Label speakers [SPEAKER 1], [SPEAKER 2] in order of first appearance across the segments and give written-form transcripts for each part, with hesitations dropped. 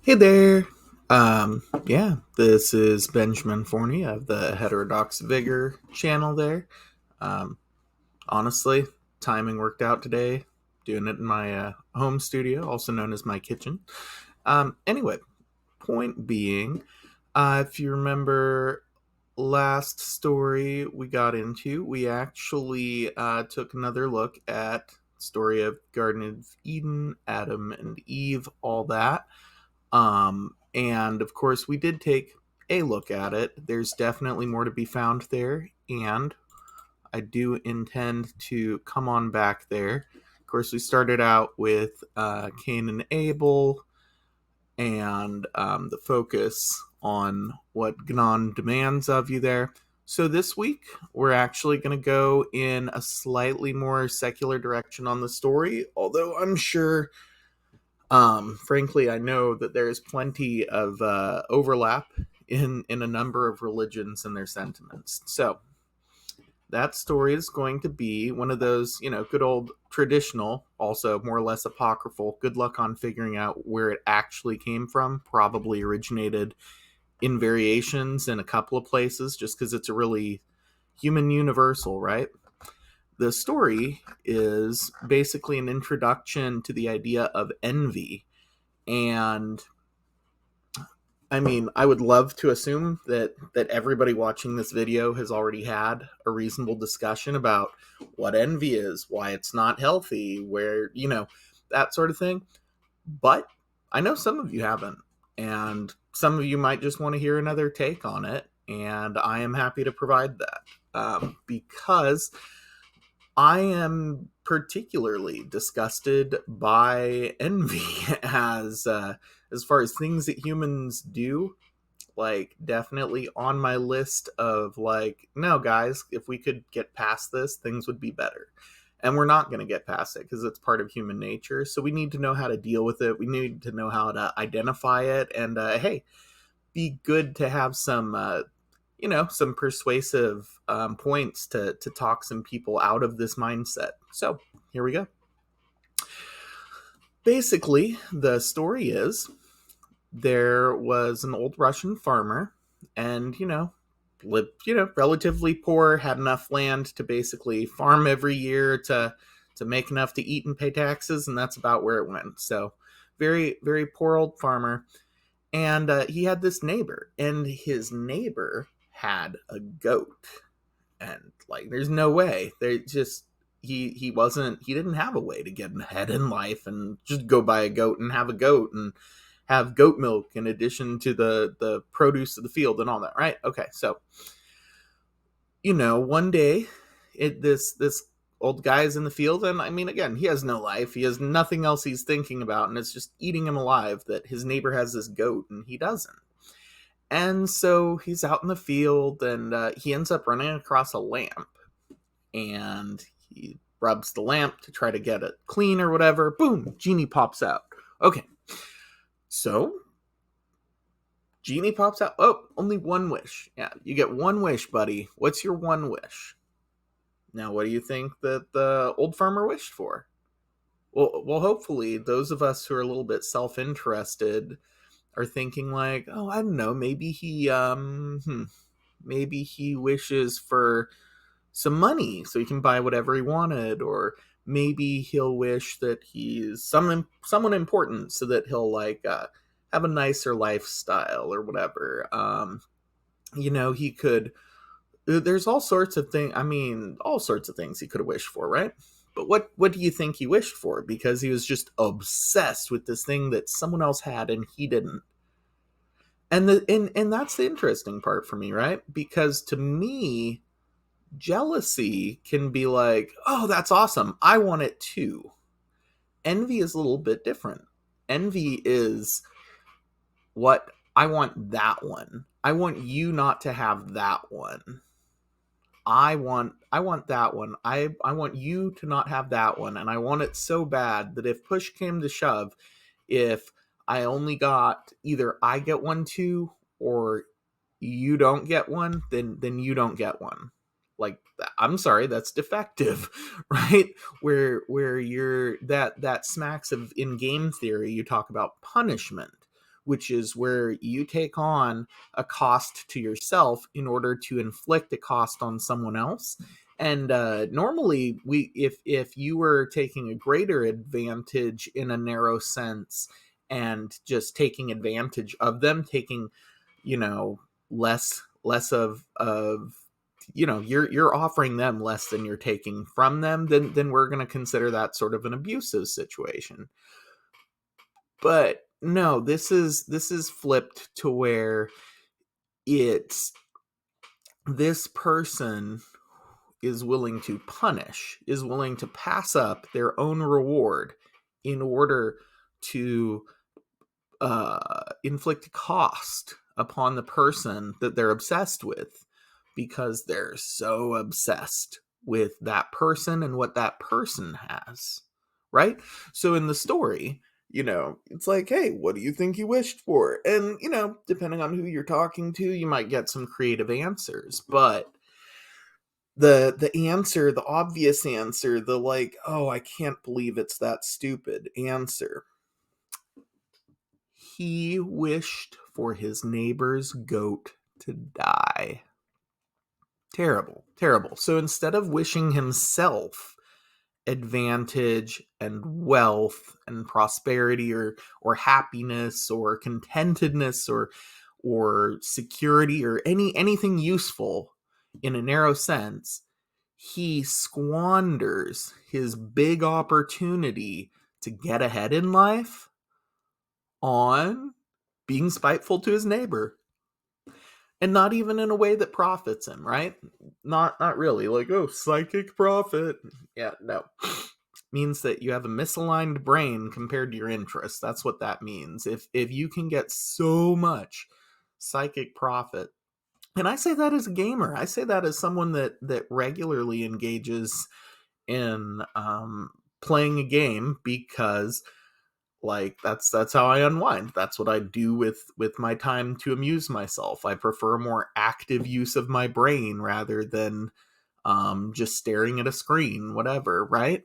[SPEAKER 1] Hey there. This is Benjamin Forney of the Heterodox Vigor channel there. Um, Honestly, timing worked out today, doing it in my home studio, also known as my kitchen. Anyway, point being, if you remember last story we got into, we actually took another look at story of Garden of Eden, Adam and Eve, all that. And of course, we did take a look at it. There's definitely more to be found there, and I do intend to come on back there. Of course, we started out with Cain and Abel, and the focus on what Gnon demands of you there. So this week, we're actually going to go in a slightly more secular direction on the story, although I'm sure frankly, I know that there is plenty of overlap in a number of religions and their sentiments. So that story is going to be one of those, good old traditional, also more or less apocryphal. Good luck on figuring out where it actually came from. Probably originated in variations in a couple of places, just because it's a really human universal, right? The story is basically an introduction to the idea of envy. And I mean, I would love to assume that everybody watching this video has already had a reasonable discussion about what envy is, why it's not healthy, where, that sort of thing. But I know some of you haven't, and some of you might just want to hear another take on it, and I am happy to provide that. Because I am particularly disgusted by envy as far as things that humans do. Like, definitely on my list of, like, no, guys, if we could get past this, things would be better. And we're not going to get past it because it's part of human nature. So we need to know how to deal with it. We need to know how to identify it. And hey, be good to have some persuasive points to talk some people out of this mindset. So here we go. Basically, the story is there was an old Russian farmer, and lived relatively poor, had enough land to basically farm every year to make enough to eat and pay taxes, and that's about where it went. So very very poor old farmer. And he had this neighbor, and his neighbor had a goat. And like, there's no way, they just he didn't have a way to get ahead in life and just go buy a goat and have goat milk in addition to the produce of the field and all that, right? Okay, so one day, this old guy's in the field, and I mean, again, he has no life, he has nothing else he's thinking about, and it's just eating him alive that his neighbor has this goat and he doesn't. And so he's out in the field, and he ends up running across a lamp, and he rubs the lamp to try to get it clean or whatever. Boom, genie pops out. Okay, so genie pops out. Oh, only one wish. Yeah, you get one wish, buddy. What's your one wish? Now, what do you think that the old farmer wished for? Well, hopefully, those of us who are a little bit self-interested are thinking like, oh, I don't know, maybe he wishes for some money so he can buy whatever he wanted, or maybe he'll wish that he's someone important so that he'll like have a nicer lifestyle or whatever. He could. There's all sorts of things. I mean, all sorts of things he could have wished for, right? But what do you think he wished for? Because he was just obsessed with this thing that someone else had and he didn't. And that's the interesting part for me, right? Because to me, jealousy can be like, oh, that's awesome, I want it too. Envy is a little bit different. Envy is, what, I want that one, I want you not to have that one. I want that one. I want you to not have that one, and I want it so bad that if push came to shove, if I only got, either I get one too or you don't get one, then you don't get one. Like, I'm sorry, that's defective, right? Where you're, that smacks of, in game theory, you talk about punishment, which is where you take on a cost to yourself in order to inflict a cost on someone else. And normally, if you were taking a greater advantage in a narrow sense and just taking advantage of them, taking, you know, less of you're offering them less than you're taking from them, then we're going to consider that sort of an abusive situation. But no, this is flipped to where it's this person is willing to punish, is willing to pass up their own reward in order to inflict cost upon the person that they're obsessed with, because they're so obsessed with that person and what that person has, right? So in the story, it's like, hey, what do you think you wished for? And, depending on who you're talking to, you might get some creative answers, but the answer, the obvious answer, the like, oh, I can't believe it's that stupid answer. He wished for his neighbor's goat to die. Terrible, terrible. So instead of wishing himself advantage and wealth and prosperity or happiness or contentedness or security or anything useful in a narrow sense, he squanders his big opportunity to get ahead in life on being spiteful to his neighbor. And not even in a way that profits him, right? Not really. Like, oh, psychic profit. Yeah, no. Means that you have a misaligned brain compared to your interests. That's what that means. If you can get so much psychic profit, and I say that as a gamer, I say that as someone that regularly engages in playing a game, because like that's how I unwind. That's what I do with my time to amuse myself. I prefer a more active use of my brain rather than just staring at a screen, whatever, right?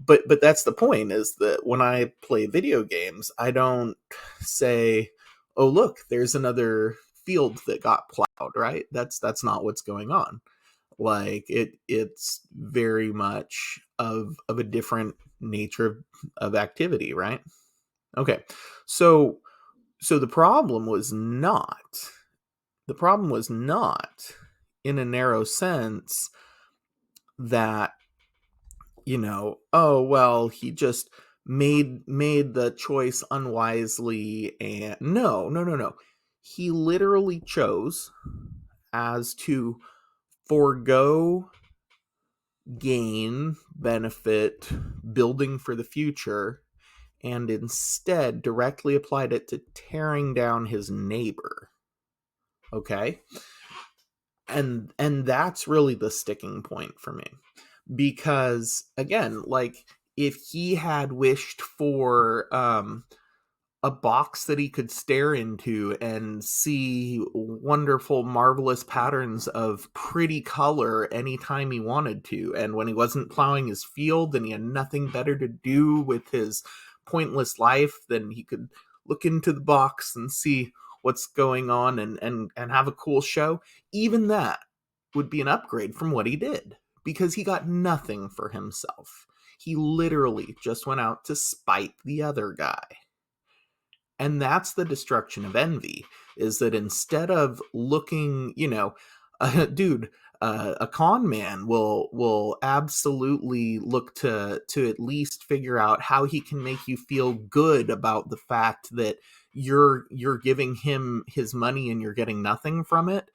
[SPEAKER 1] But that's the point, is that when I play video games, I don't say, oh look, there's another field that got plowed, right? That's not what's going on. Like it's very much of a different nature of activity, right? Okay. So the problem was not in a narrow sense that, oh well, he just made the choice unwisely. And no. He literally chose as to forego gain, benefit, building for the future, and instead directly applied it to tearing down his neighbor. Okay? And that's really the sticking point for me. Because again, like, if he had wished for a box that he could stare into and see wonderful, marvelous patterns of pretty color anytime he wanted to, and when he wasn't plowing his field and he had nothing better to do with his pointless life, then he could look into the box and see what's going on and have a cool show. Even that would be an upgrade from what he did, because he got nothing for himself. He literally just went out to spite the other guy. And that's the destruction of envy, is that instead of looking, a con man will absolutely look to at least figure out how he can make you feel good about the fact that you're giving him his money and you're getting nothing from it.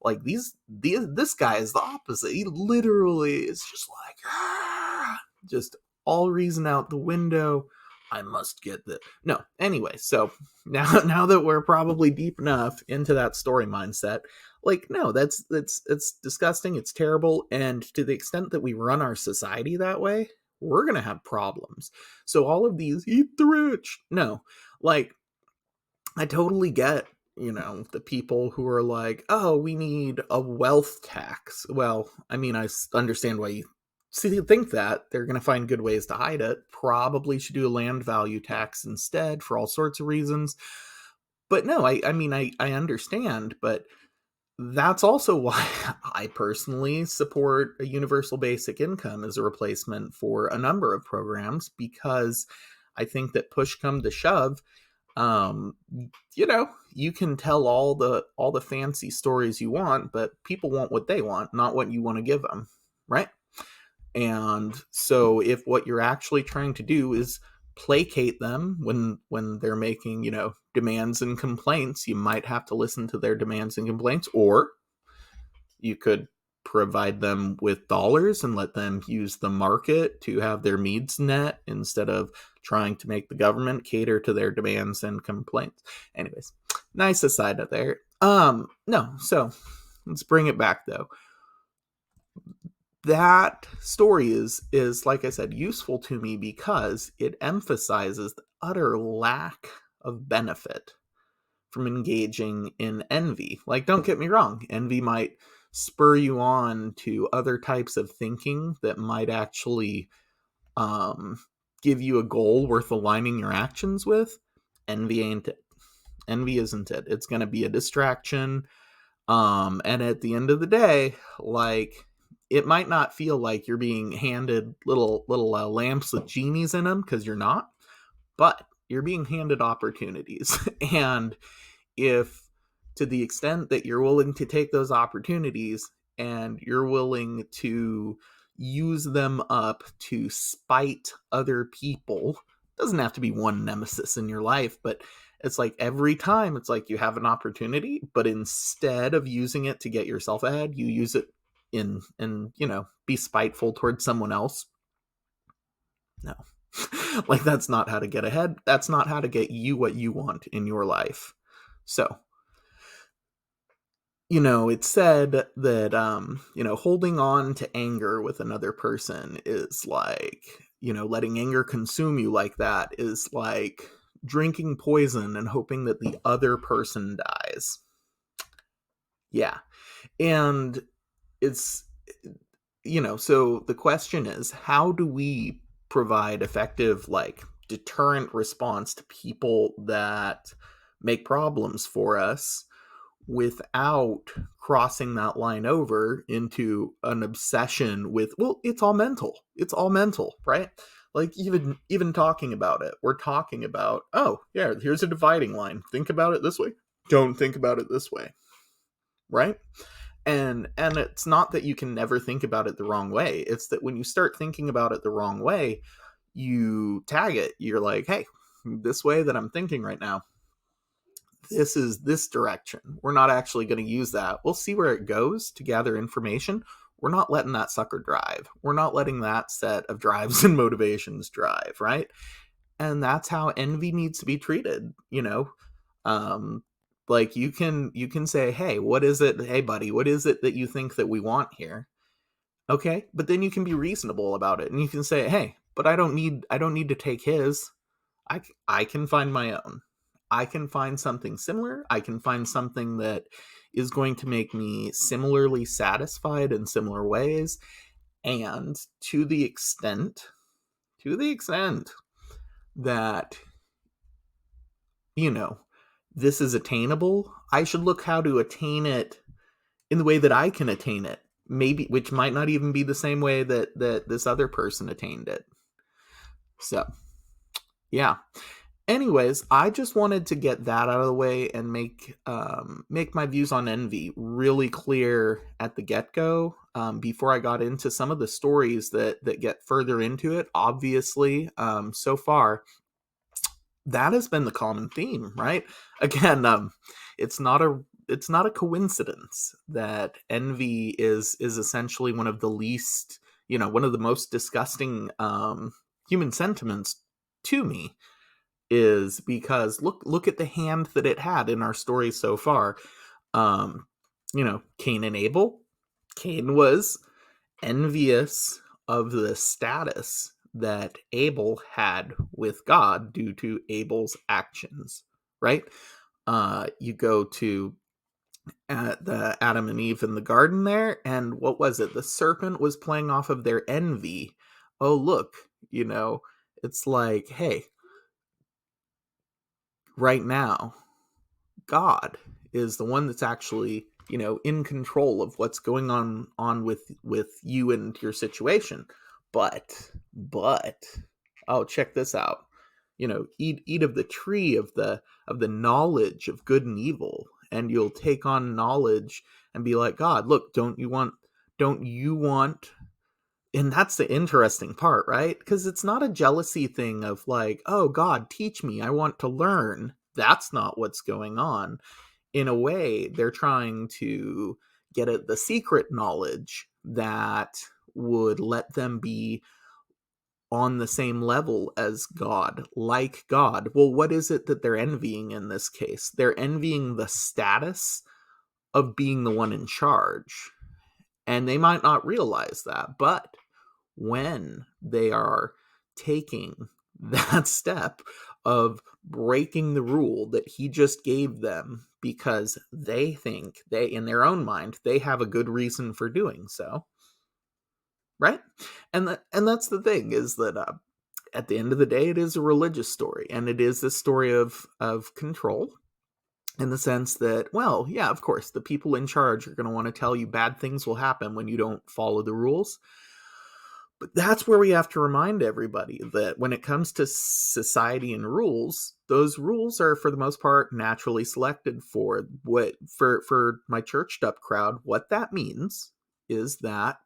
[SPEAKER 1] Like this guy is the opposite. He literally is just like, just all reason out the window. I must get the no. Anyway, so now that we're probably deep enough into that story mindset, like, no, that's it's disgusting. It's terrible, and to the extent that we run our society that way, we're gonna have problems. So all of these eat the rich, no, like, I totally get, the people who are like, oh, we need a wealth tax. Well, I mean, I understand why you think that. They're going to find good ways to hide it. Probably should do a land value tax instead for all sorts of reasons. But no, I mean, I understand, but that's also why I personally support a universal basic income as a replacement for a number of programs, because I think that push come to shove, um, you can tell all the fancy stories you want, but people want what they want, not what you want to give them, right? And so if what you're actually trying to do is placate them when they're making, demands and complaints, you might have to listen to their demands and complaints, or you could provide them with dollars and let them use the market to have their needs met instead of trying to make the government cater to their demands and complaints. Anyways, nice aside of there. No, so let's bring it back though. That story is like I said, useful to me because it emphasizes the utter lack of benefit from engaging in envy. Like, don't get me wrong, envy might spur you on to other types of thinking that might actually give you a goal worth aligning your actions with. Envy ain't it. Envy isn't it. It's going to be a distraction. And at the end of the day, like, it might not feel like you're being handed little lamps with genies in them, because you're not, but you're being handed opportunities. And if, to the extent that you're willing to take those opportunities and you're willing to use them up to spite other people, doesn't have to be one nemesis in your life, but it's like every time it's like you have an opportunity, but instead of using it to get yourself ahead, you use it in be spiteful towards someone else. No. Like, that's not how to get ahead. That's not how to get you what you want in your life. So, it's said that, holding on to anger with another person is like, letting anger consume you like that is like drinking poison and hoping that the other person dies. Yeah. And it's, so the question is, how do we provide effective, like, deterrent response to people that make problems for us without crossing that line over into an obsession with, well, it's all mental, right? Like, even talking about it, we're talking about, oh yeah, here's a dividing line, think about it this way, don't think about it this way, right? And it's not that you can never think about it the wrong way, it's that when you start thinking about it the wrong way, you tag it. You're like, hey, this way that I'm thinking right now, this is this direction. We're not actually going to use that. We'll see where it goes to gather information. We're not letting that sucker drive. We're not letting that set of drives and motivations drive, right? And that's how envy needs to be treated, like, you can say, hey, what is it? Hey buddy, what is it that you think that we want here? Okay, but then you can be reasonable about it and you can say, hey, but I don't need to take his. I can find my own. I can find something similar. I can find something that is going to make me similarly satisfied in similar ways. And to the extent that, this is attainable, I should look how to attain it in the way that I can attain it. Maybe, which might not even be the same way that this other person attained it. So, yeah. Anyways, I just wanted to get that out of the way and make my views on envy really clear at the get-go, before I got into some of the stories that get further into it. Obviously, so far, that has been the common theme, right? Again, it's not a coincidence that envy is essentially one of the least, one of the most disgusting human sentiments to me, is because look at the hand that it had in our story so far. Cain and Abel. Cain was envious of the status that Abel had with God due to Abel's actions, right? You go to the Adam and Eve in the garden there, and what was it? The serpent was playing off of their envy. Oh, look, it's like, hey, right now, God is the one that's actually, in control of what's going on with you and your situation. But oh, check this out. Eat of the tree of the knowledge of good and evil, and you'll take on knowledge and be like, God, look, don't you want, and that's the interesting part, right? Because it's not a jealousy thing of like, oh, God, teach me, I want to learn. That's not what's going on. In a way, they're trying to get at the secret knowledge that would let them be on the same level as God, like God. Well, what is it that they're envying in this case? They're envying the status of being the one in charge. And they might not realize that, but when they are taking that step of breaking the rule that he just gave them because they think they, in their own mind, they have a good reason for doing so, right? And that's the thing, is that at the end of the day, it is a religious story, and it is this story of control, in the sense that, well, yeah, of course, the people in charge are going to want to tell you bad things will happen when you don't follow the rules. But that's where we have to remind everybody that when it comes to society and rules, those rules are, for the most part, naturally selected. For my churched up crowd, what that means is that,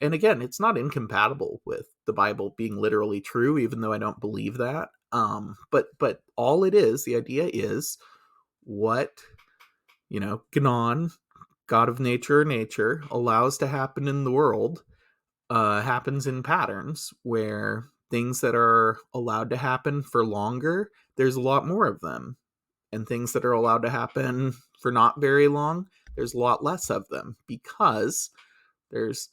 [SPEAKER 1] and again, it's not incompatible with the Bible being literally true, even though I don't believe that. But all it is, the idea is what, Gnon, God of nature, allows to happen in the world happens in patterns, where things that are allowed to happen for longer, there's a lot more of them. And things that are allowed to happen for not very long, there's a lot less of them, because there's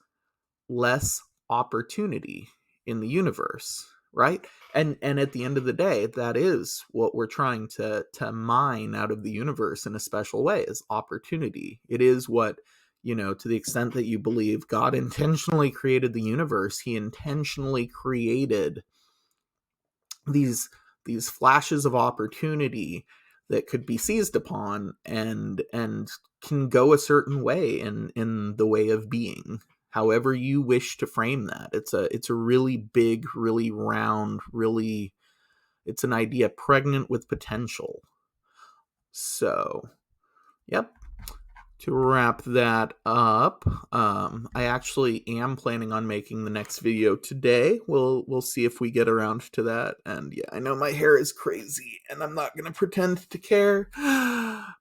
[SPEAKER 1] less opportunity in the universe, right? And at the end of the day, that is what we're trying to mine out of the universe in a special way, is opportunity. It is what, to the extent that you believe God intentionally created the universe, he intentionally created these flashes of opportunity that could be seized upon, and can go a certain way in the way of being, however you wish to frame that. It's a really big, really round, really, it's an idea pregnant with potential. So, yep. To wrap that up, I actually am planning on making the next video today. We'll see if we get around to that. And yeah, I know my hair is crazy, and I'm not gonna pretend to care.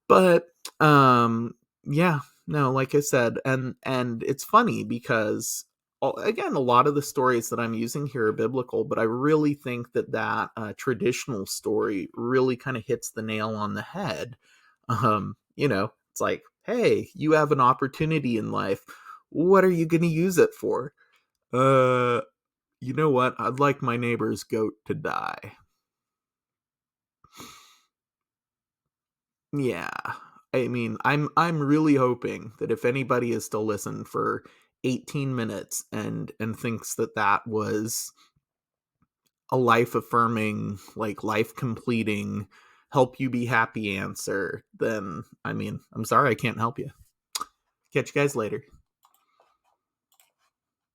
[SPEAKER 1] But yeah, no, like I said, and it's funny because, again, a lot of the stories that I'm using here are biblical, but I really think that traditional story really kind of hits the nail on the head. It's like, hey, you have an opportunity in life. What are you going to use it for? You know what? I'd like my neighbor's goat to die. Yeah. I mean, I'm really hoping that if anybody is still listened for 18 minutes and thinks that was a life affirming, like life completing, help you be happy answer, then I mean, I'm sorry I can't help you. Catch you guys later.